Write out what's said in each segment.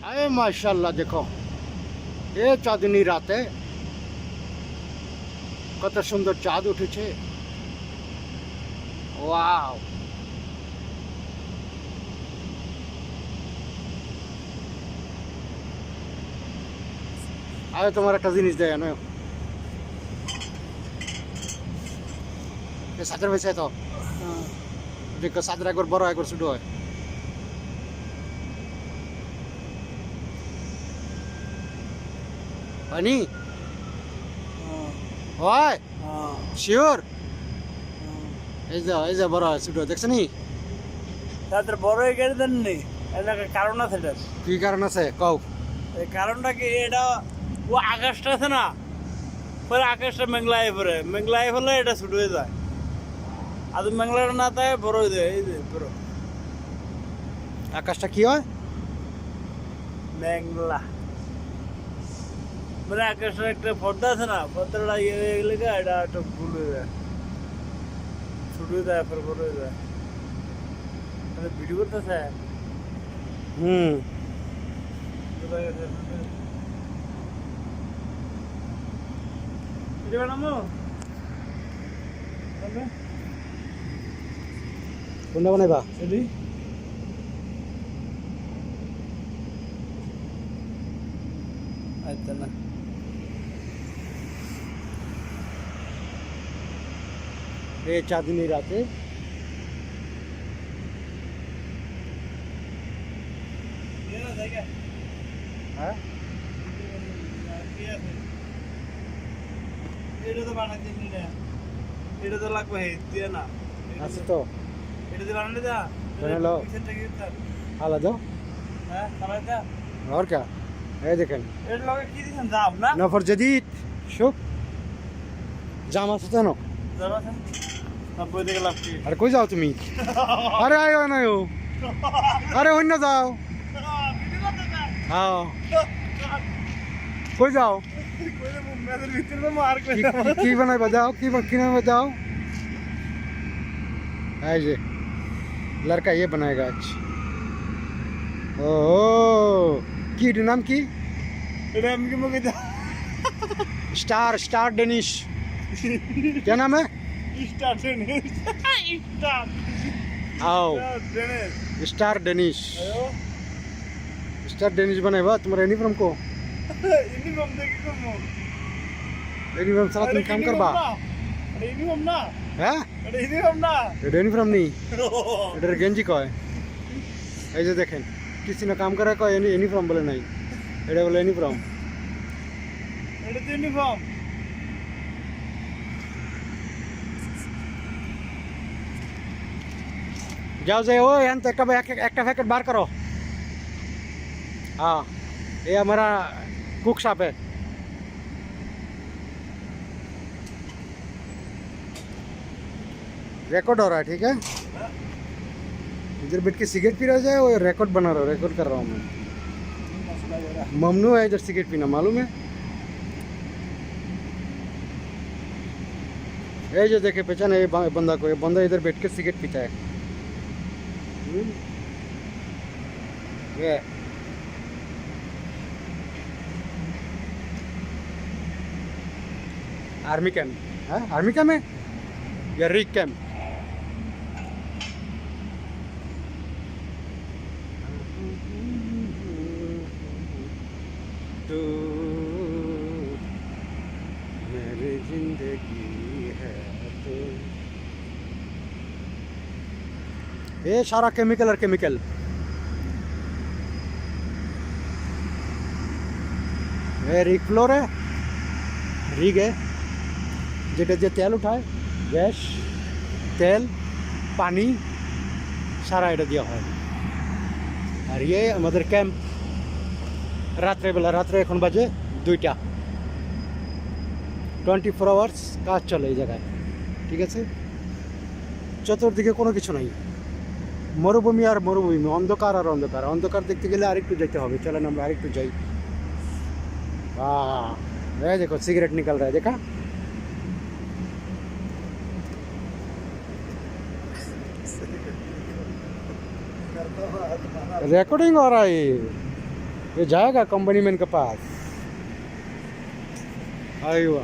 আরে মাশাআল্লাহ, দেখো এ চাঁদনি রাতে কত সুন্দর চাঁদ উঠেছে। ওয়াও, আরে তোমার একটা জিনিস দেয় না, সাদের হয়েছে তো দেখো, সাদের একবার বড় একবার ছোট হয়। হয়নি? হয় শিওর? এই যে বড় হয় ছোট হয়, দেখছো নি? তাদের বড় হয়ে গেছে দেননি, এটা কারণ আছে। এটার কি কারণ আছে কও? এই কারণটা কি, এটা ও আকাশটা আছে না, পরে আকাশটা মেঘলায় পরে, মেঘলায় হলে এটা ছোট হয়ে যায়। আর মেঘলাটা না থাকে বড় হয়ে যায়। এই যে বড় আকাশটা কি হয়? মেঘলা মানে আকাশের একটা পর্দা আছে না, পর্দাটা ইয়ে হয়ে গেলে এটা একটা ভুল হয়ে যায়, ছোট হয়ে যায়, পরে বড় হয়ে যায়। ভিডিও করতেছে। হুম, কোনটা বানাইবা? আচ্ছা না, এই চাঁদনি রাতে হ্যাঁ এটা তো বানাতে না, এটা তো লাগবে দিয়ে না, আছে তো এটা দিয়ে বানালে যা বানালো। আলাদা হ্যাঁ চালাইতা। और क्या है देखें এর লগে কি দিছেন জাম না? नफर जदीद شوف জামা আছে জানো? জাম আছে না, বই দেখে লাভ কি? আরে কই যাও তুমি? আরে আয়ো না ও, আরে অন্য যাও। হ্যাঁ, কই যাও? কইলে মুম্বাইয়ের ভিতরে তো মার কই। কি বানাইবা যাও? কি বানাইবা যাও? এই যে लड़का ये बनाएगा आज। ओ की नाम की? এটা আমি কি মুখে যা स्टार स्टार डेनिश, क्या नाम है? স্টার্ট দেনে স্টার্ট आओ দেনে स्टार डेनिश, আয়ো स्टार डेनिश बनाएगा तुम्हारा यूनिफॉर्म को। ইউনিফর্ম দেখি কম। यूनिफॉर्म साला तुम काम करबा আরে ইউনিফর্ম না, হ্যাঁ? এটা ইউনিফর্ম না। এটা यूनिफॉर्म नहीं, এটা গেঞ্জি কয়। এই যে দেখেন কিছু না কাম করে কয় यूनिफॉर्म বলে নাই, এটা বলে यूनिफॉर्म। এটা তো ইউনিফর্ম। যাও যাও ও এখান থেকে একটা पैकेट बाहर करो। हाँ, ये हमारा कुक शॉप है। रिकॉर्ड हो रहा है, ठीक है? इधर बैठ के सिगरेट पी रहा जाए, वो रिकॉर्ड बना रहा, रिकॉर्ड कर रहा हूँ मैं। ममनू है इधर सिगरेट पीना, मालूम है? ये जो देखे पहचान ये बंदा को, ये बंदा इधर बैठ के सिगरेट पीता है। ये आर्मी कैंप है, आर्मी कैंप है या रिक कैंप? तू मेरी जिंदगी है तू। ये सारा केमिकल और केमिकल। ये रिक फ्लोर है, रिग है যেটা যে তেল উঠায়, গ্যাস তেল পানি সারা এটা দেওয়া হয়। আর ইয়ে আমাদের ক্যাম্প রাত্রেবেলা, রাত্রে এখন বাজে 2টা, 24 আওয়ার্স কাজ চলে এই জায়গায়, ঠিক আছে? চতুর্দিকে কোনো কিছু নাই, মরুভূমি আর মরুভূমি, অন্ধকার আর অন্ধকার। অন্ধকার দেখতে গেলে আরেকটু যেতে হবে, চলেন আমরা আরেকটু যাই। वाह, देखो सिगरेट निकल रहा है, देखा? रिकॉर्डिंग हो रहा है। ये जाएगा कंपनी मैन के पास। आइवा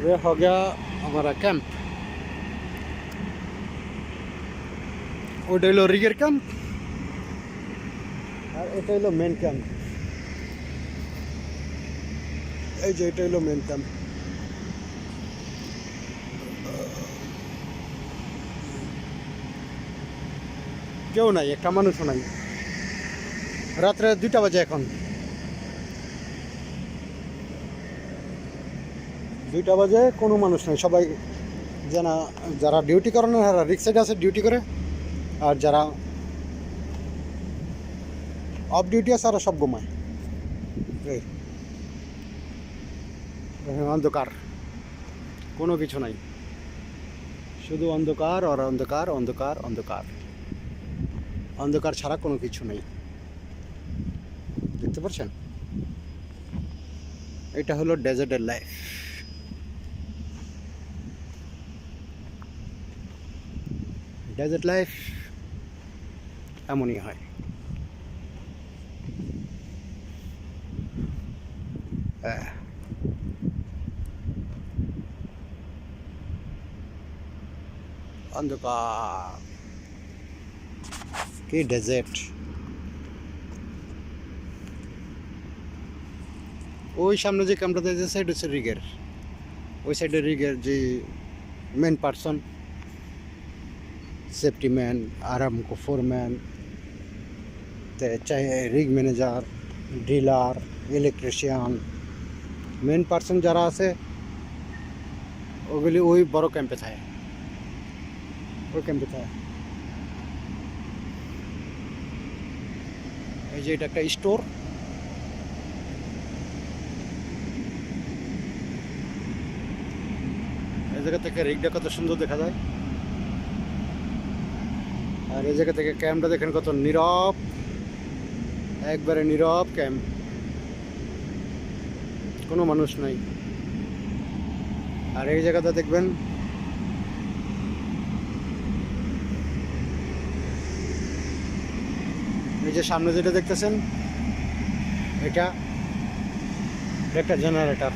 ये हो गया हमारा कैंप। ওটা হলো রিগের ক্যাম্প আর এটা হলো মেন ক্যাম্প। এই যে এটা হলো মেন ক্যাম্প। কেউ নাই, একটা মানুষও নাই। রাত্রে 2টা বাজে এখন। 2টা বাজে কোনো মানুষ নাই, সবাই যারা ডিউটি করে না তারা রিক্সাইডে আছে ডিউটি করে, আর যারা অফ ডিউটি আছে তারা সব ঘুমায়। এই অন্ধকার, কোনো কিছু নাই, শুধু অন্ধকার আর অন্ধকার, অন্ধকার অন্ধকার, অন্ধকার ছাড়া কোনো কিছু নেই। দেখতে পাচ্ছেন, এটা হলো ডেজার্টের লাইফ। ডেজার্ট লাইফ এমনই হয়। অন্ধকার কি ডেজার্ট। ওই সামনে যে ক্যাম্পটা যে সাইড হচ্ছে রিগের, ওই সাইডে রিগের যে main person, safety man, Aramco foreman, চাहे rig manager, dealer, electrician, main person যারা আছে ওগুলি ওই বড় ক্যাম্পে থাকে, ওই ক্যাম্পে থাকে। এই যে এটা একটা স্টোর। এই জায়গা থেকে রিগটা কত সুন্দর দেখা যায়, আর এই জায়গা থেকে ক্যাম্পটা দেখেন কত নীরব, একবারে নীরব ক্যাম্প, কোনো মানুষ নাই। আর এই জায়গাটা দেখবেন এই যে সামনে যেটা দেখতেছেন এটা একটা জেনারেটর,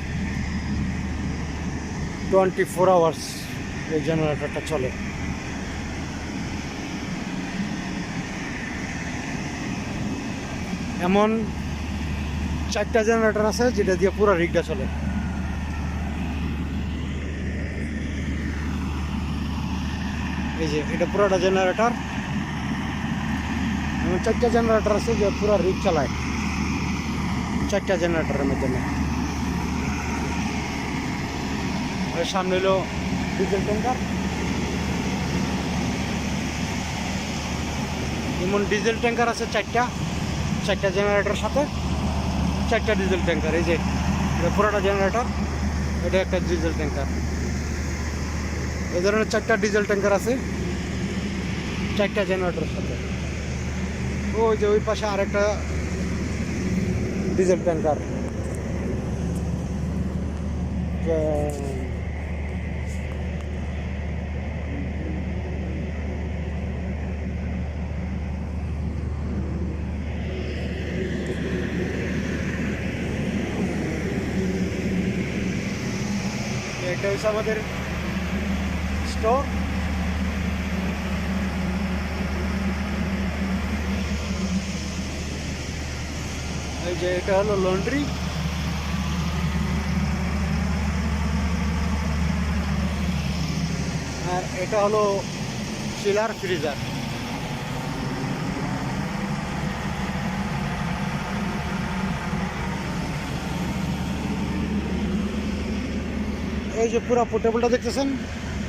24 আওয়ার্স এই জেনারেটরটা চলে। এমন 4টা জেনারেটর আছে যেটা দিয়ে পুরো রিগটা চলে। এই যে এটা পুরোটা জেনারেটর, এমন 4টা জেনারেটর আছে যে পুরো রিগ চালায়, 4টা জেনারেটরের মধ্যে। আর সামনে হলো ডিজেল ট্যাঙ্কার, এমন ডিজেল ট্যাঙ্কার আছে 4টা জেনারেটর সাথে 4টা ডিজেল ট্যাঙ্কার। এই যে এটা পুরোটা জেনারেটর, এটা একটা ডিজেল ট্যাঙ্কার। এই ধরনের 4টা ডিজেল ট্যাঙ্কার আছে 4টা জেনারেটরের সাথে। ওই যে ওই পাশে আরেকটা ডিজেল ট্যাঙ্কার। এটা হচ্ছে আমাদের স্টোর। এই যে এটা হলো লন্ড্রি, আর এটা হলো চিলার ফ্রিজার। এই যে পুরো পোর্টেবলটা দেখতেছেন,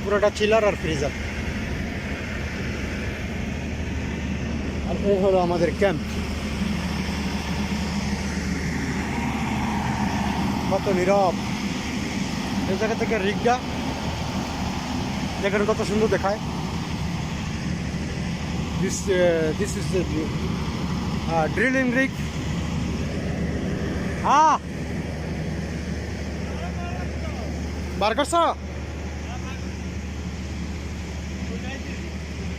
পুরোটা চিলার আর ফ্রিজার। আর এই হলো আমাদের ক্যাম্প। কত নীরব, এই জায়গা থেকে রিগটা দেখেন কত সুন্দর দেখায়। This is drilling rig. বার করছ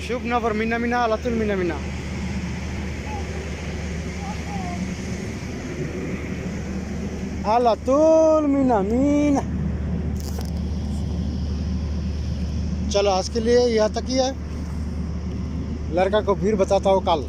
শুভ নগর মিনা মিনা আলাতুল মিনা মিনা আলাতুল মিনা মিনা चलो आज के लिए यहाँ तक ही है लड़का को फिर बताता हूँ कल